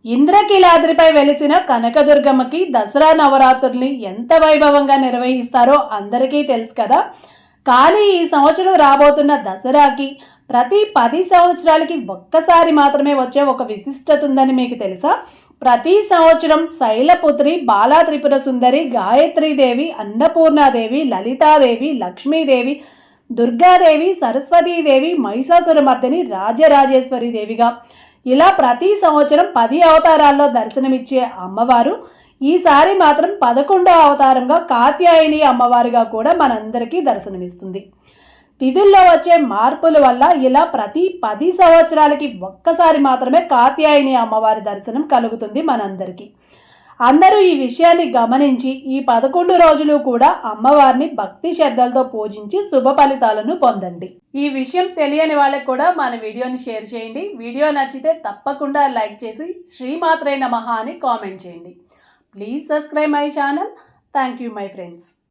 ఇంద్రకీలాద్రిపై వెలిసిన కనకదుర్గమ్మకి దసరా నవరాత్రుల్ని ఎంత వైభవంగా నిర్వహిస్తారో అందరికీ తెలుసు కదా. కానీ ఈ సంవత్సరం రాబోతున్న దసరాకి ప్రతి 10 సంవత్సరాలకి ఒక్కసారి మాత్రమే వచ్చే ఒక విశిష్టత ఉందని మీకు తెలుసా? ప్రతి సంవత్సరం శైలపుత్రి, బాలా త్రిపుర సుందరి, గాయత్రీదేవి, అన్నపూర్ణాదేవి, లలితాదేవి, లక్ష్మీదేవి, దుర్గాదేవి, సరస్వతీదేవి, మహిషాసురమర్దిని, రాజరాజేశ్వరి దేవిగా ఇలా ప్రతి సంవత్సరం 10 అవతారాల్లో దర్శనమిచ్చే అమ్మవారు ఈసారి మాత్రం 11వ అవతారంగా కాత్యాయని అమ్మవారిగా కూడా మనందరికీ దర్శనమిస్తుంది. తిథుల్లో వచ్చే మార్పుల వల్ల ఇలా ప్రతి 10 సంవత్సరాలకి ఒక్కసారి మాత్రమే కాత్యాయని అమ్మవారి దర్శనం కలుగుతుంది మనందరికీ. అందరూ ఈ విషయాన్ని గమనించి ఈ 11 రోజులు కూడా అమ్మవారిని భక్తి శ్రద్ధలతో పూజించి శుభ ఫలితాలను పొందండి. ఈ విషయం తెలియని వాళ్ళకి కూడా మన వీడియోని షేర్ చేయండి. వీడియో నచ్చితే తప్పకుండా లైక్ చేసి శ్రీమాత్రే నమః అని కామెంట్ చేయండి. Please subscribe my channel. Thank you my friends.